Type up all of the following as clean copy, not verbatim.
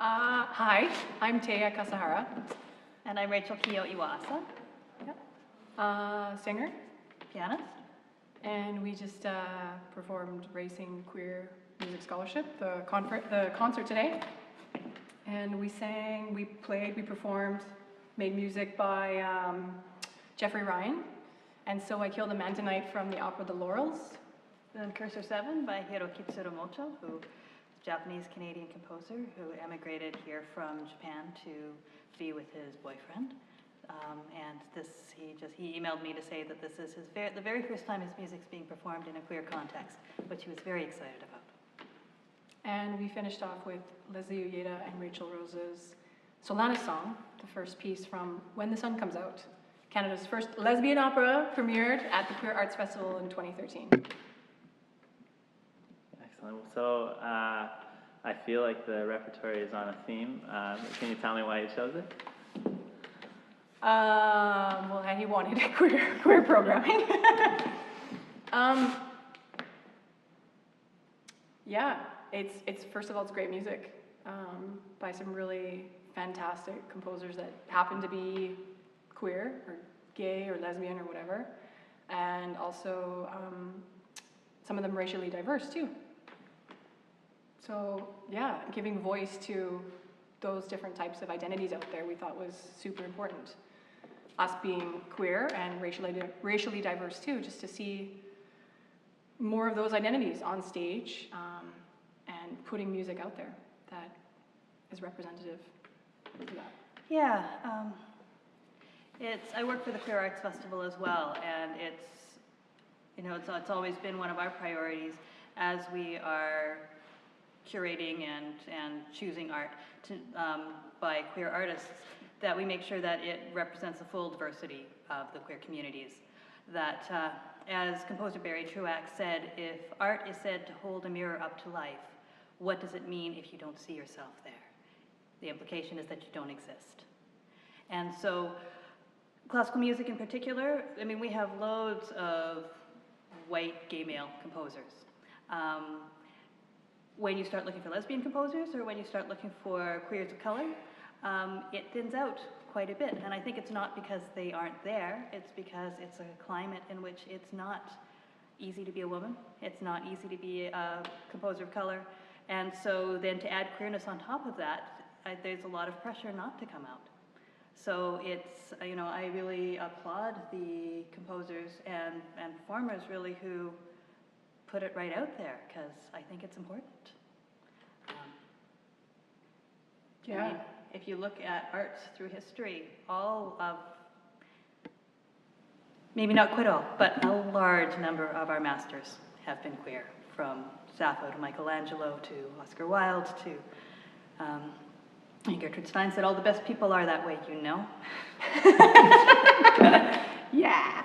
Hi, I'm Teiya Kasahara. And I'm Rachel Iwaasa, Singer, pianist. and we just performed Racing Queer Music Scholarship, the concert today. And we sang, we played, we performed, made music by Jeffrey Ryan. And So I Killed a Man Tonight from the opera The Laurels. Then Cursor 7 by Hiroki Tsurumoto, who is a Japanese-Canadian composer who emigrated here from Japan to be with his boyfriend. And he emailed me to say that this is the very first time his music's being performed in a queer context, which he was very excited about. And we finished off with Leslie Uyeda and Rachel Rose's Solanas song, the first piece from When the Sun Comes Out. Canada's first lesbian opera premiered at the Queer Arts Festival in 2013. Excellent. So I feel like the repertoire is on a theme. Can you tell me why you chose it? Well, he wanted queer programming. Yeah, it's first of all, it's great music by some really fantastic composers that happen to be queer or gay or lesbian or whatever, and also some of them racially diverse too. So yeah, giving voice to those different types of identities out there we thought was super important. Us being queer and racially diverse too, just to see more of those identities on stage and putting music out there that is representative of that. Yeah, I work for the Queer Arts Festival as well, and it's always been one of our priorities as we are curating and choosing art by queer artists, that we make sure that it represents the full diversity of the queer communities. That, as composer Barry Truax said, if art is said to hold a mirror up to life, what does it mean if you don't see yourself there? The implication is that you don't exist. And so, classical music in particular, I mean, we have loads of white gay male composers. When you start looking for lesbian composers, or when you start looking for queers of color, it thins out quite a bit. And I think it's not because they aren't there, it's because it's a climate in which it's not easy to be a woman, it's not easy to be a composer of color, and so then to add queerness on top of that, there's a lot of pressure not to come out. So it's, I really applaud the composers and performers really who put it right out there, because I think it's important. Yeah. I mean, if you look at arts through history, all of, maybe not quite all, but a large number of our masters have been queer, from Sappho to Michelangelo to Oscar Wilde to Gertrude Stein said, all the best people are that way, you know. Yeah.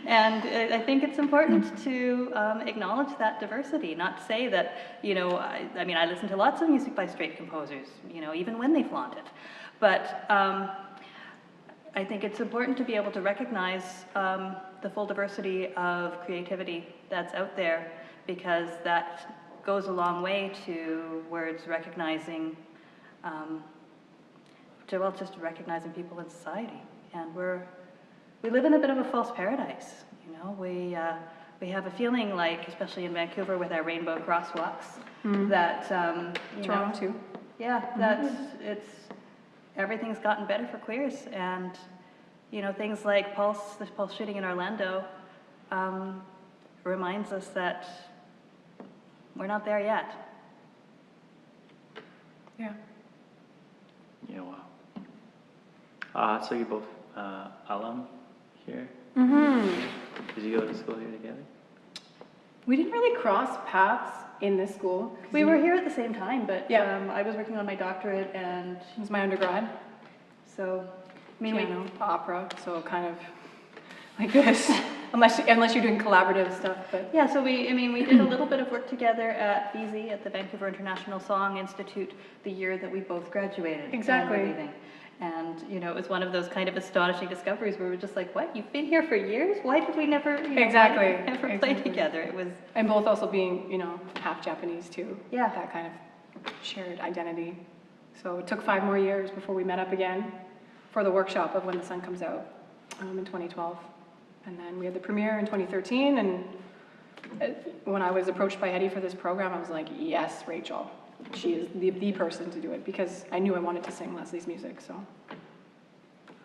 And I think it's important to acknowledge that diversity, not to say that, I mean, I listen to lots of music by straight composers, even when they flaunt it. But I think it's important to be able to recognize the full diversity of creativity that's out there, because that goes a long way towards recognizing, just recognizing people in society. And we live in a bit of a false paradise, We have a feeling like, especially in Vancouver with our rainbow crosswalks, that Toronto too. Yeah, that everything's gotten better for queers, and things like the Pulse shooting in Orlando reminds us that we're not there yet. Yeah. Yeah, wow. So you're both alum here? Mm-hmm. Did you go to school here together? We didn't really cross paths in this school. We were here at the same time, but Yeah. I was working on my doctorate, and It was my undergrad. so, I mean, Piano, opera, so kind of like this, unless you're doing collaborative stuff. But yeah, so we did a little bit of work together at VZ, at the Vancouver International Song Institute, the year that we both graduated. Exactly. And everything. And, it was one of those kind of astonishing discoveries where we were just like, what, you've been here for years? Why did we never, Exactly. why did we never play together? It was, and both also being, half Japanese too. Yeah. That kind of shared identity. So it took 5 more years before we met up again for the workshop of When the Sun Comes Out in 2012. And then we had the premiere in 2013, and when I was approached by Hetty for this program, I was like, yes, Rachel. She is the person to do it, because I knew I wanted to sing Leslie's music, so,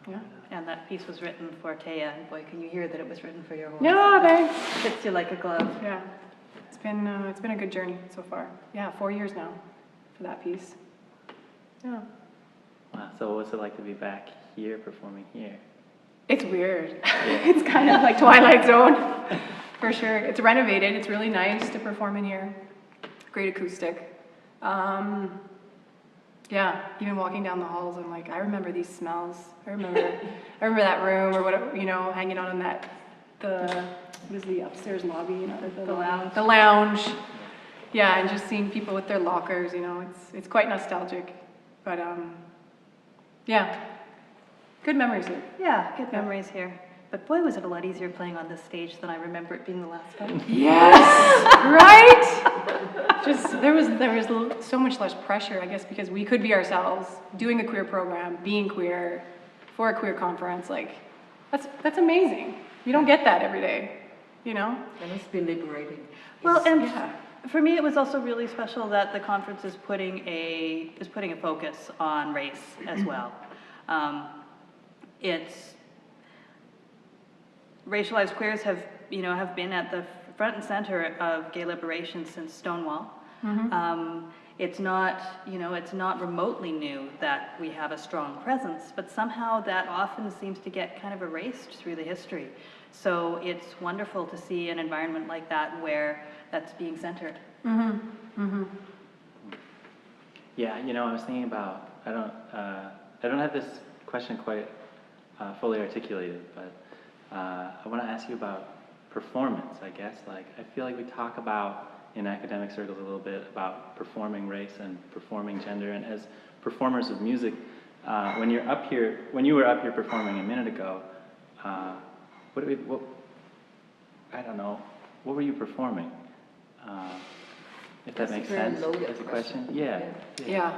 yeah. And that piece was written for Teiya, and boy, can you hear that it was written for your voice. Yeah, thanks. Fits you like a glove. Yeah, it's been a good journey so far. Yeah, 4 years now for that piece. Yeah. Wow, so what's it like to be back here, performing here? It's weird. It's kind of like Twilight Zone, for sure. It's renovated. It's really nice to perform in here. Great acoustic. Yeah, even walking down the halls, I'm like, I remember these smells. I remember that room, or whatever, you know, hanging out in what is the upstairs lobby, you know, The lounge. The lounge. Yeah, and just seeing people with their lockers, you know, it's quite nostalgic. But yeah, good memories here. Yeah, good memories here. But boy, was it a lot easier playing on this stage than I remember it being the last time. Yes, right? Just there was so much less pressure, I guess, because we could be ourselves, doing a queer program, being queer, for a queer conference. Like, that's amazing. You don't get that every day, you know? That must be liberating. Well, and Yeah. for me, it was also really special that the conference is putting a focus on race as well. It's racialized queers have been at the front and center of gay liberation since Stonewall. It's not remotely new that we have a strong presence, but somehow that often seems to get kind of erased through the history. So it's wonderful to see an environment like that where that's being centered. Yeah, you know, I was thinking about, I don't have this question quite fully articulated, but I want to ask you about performance, I guess. Like, I feel like we talk about, in academic circles, a little bit about performing race and performing gender, and as performers of music, when you were up here performing a minute ago, I don't know, what were you performing? If that makes sense, as a question. Yeah. Yeah.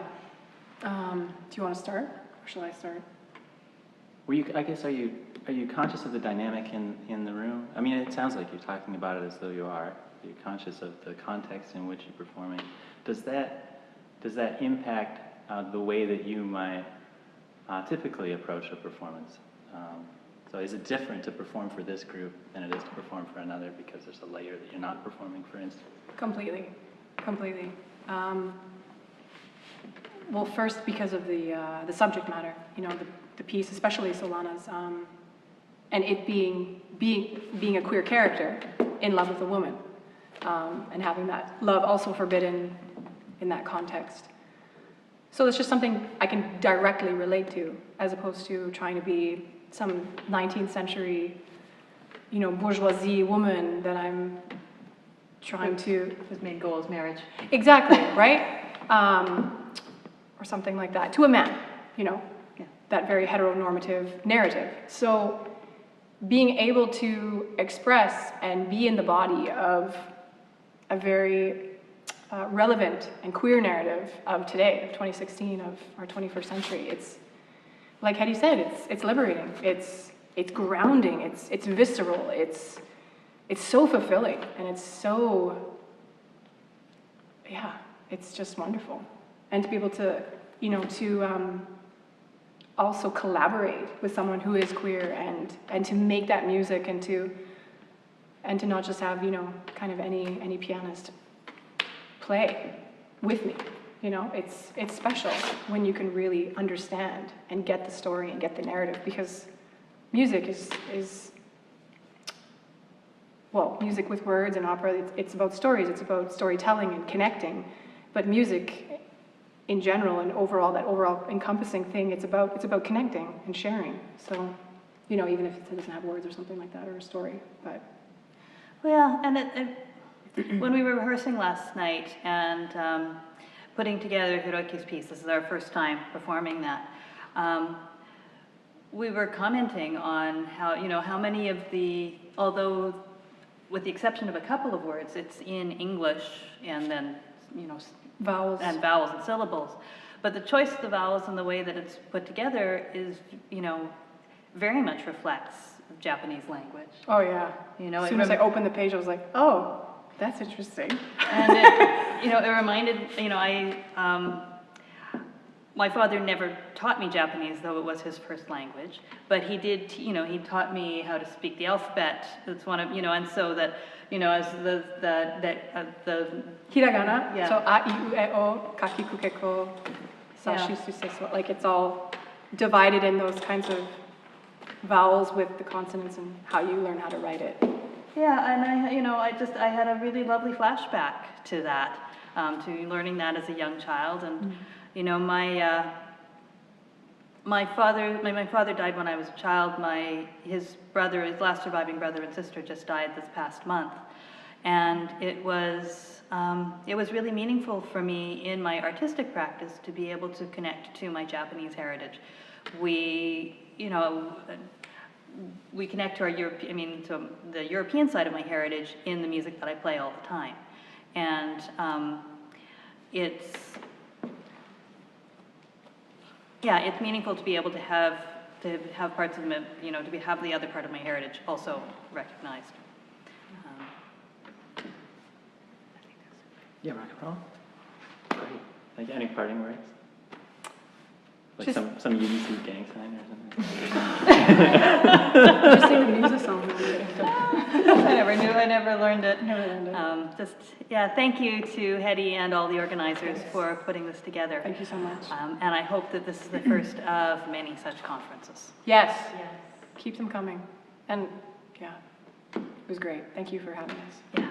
Do you want to start, or shall I start? Were you? I guess are you conscious of the dynamic in the room? I mean, it sounds like you're talking about it as though you are. You're conscious of the context in which you're performing. Does that impact the way that you might typically approach a performance? So is it different to perform for this group than it is to perform for another because there's a layer that you're not performing, for instance? Completely. Well, first because of the subject matter, you know, the piece, especially Solana's, and it being a queer character in love with a woman, and having that love also forbidden in that context. So it's just something I can directly relate to, as opposed to trying to be some 19th century, you know, bourgeoisie woman that I'm trying to... His main goal is marriage. Exactly, right? Or something like that, to a man, you know, that very heteronormative narrative. So being able to express and be in the body of a very relevant and queer narrative of today, of 2016, of our 21st century, it's, like Hetty said, it's liberating, it's grounding, it's visceral, it's so fulfilling, and it's so, yeah, it's just wonderful. And to be able to, you know, to also collaborate with someone who is queer, and to make that music, and to not just have, you know, kind of any pianist play with me. You know, it's special when you can really understand and get the story and get the narrative, because music is well, music with words and opera, it's about stories, it's about storytelling and connecting, but music in general and overall, that overall encompassing thing, it's about connecting and sharing. So, you know, even if it doesn't have words or something like that, or a story, but. Well, yeah, and when we were rehearsing last night and putting together Hiroki's piece, this is our first time performing that, we were commenting on how, you know, how many of the, although with the exception of a couple of words, it's in English and then, you know, Vowels. And vowels and syllables. But the choice of the vowels and the way that it's put together is, you know, very much reflects Japanese language. Oh, yeah. You know, As it soon as I rem- opened the page, I was like, oh, that's interesting. And it, you know, it reminded, you know, my father never taught me Japanese, though it was his first language, but he did, you know, he taught me how to speak the alphabet. That's one of, you know, and so that, you know, as the Hiragana, Yeah. so a, I, u, e, o, kaki, kukeko, sashi, Yeah. suse, so, like it's all divided in those kinds of vowels with the consonants and how you learn how to write it. Yeah, and I had a really lovely flashback to that, to learning that as a young child, and you know, my father died when I was a child. His last surviving brother and sister just died this past month, and it was really meaningful for me in my artistic practice to be able to connect to my Japanese heritage. We connect to to the European side of my heritage in the music that I play all the time. And it's meaningful to be able to have parts of have the other part of my heritage also recognized. Yeah, rock and roll. Great. Like any parting words? Like Just- some UBC gang sign or something? Just sing the music song. I never learned it. Never learned it. Thank you to Hetty and all the organizers for putting this together. Thank you so much. And I hope that this is the first of many such conferences. Yes, keep them coming. And yeah, it was great. Thank you for having us. Yeah.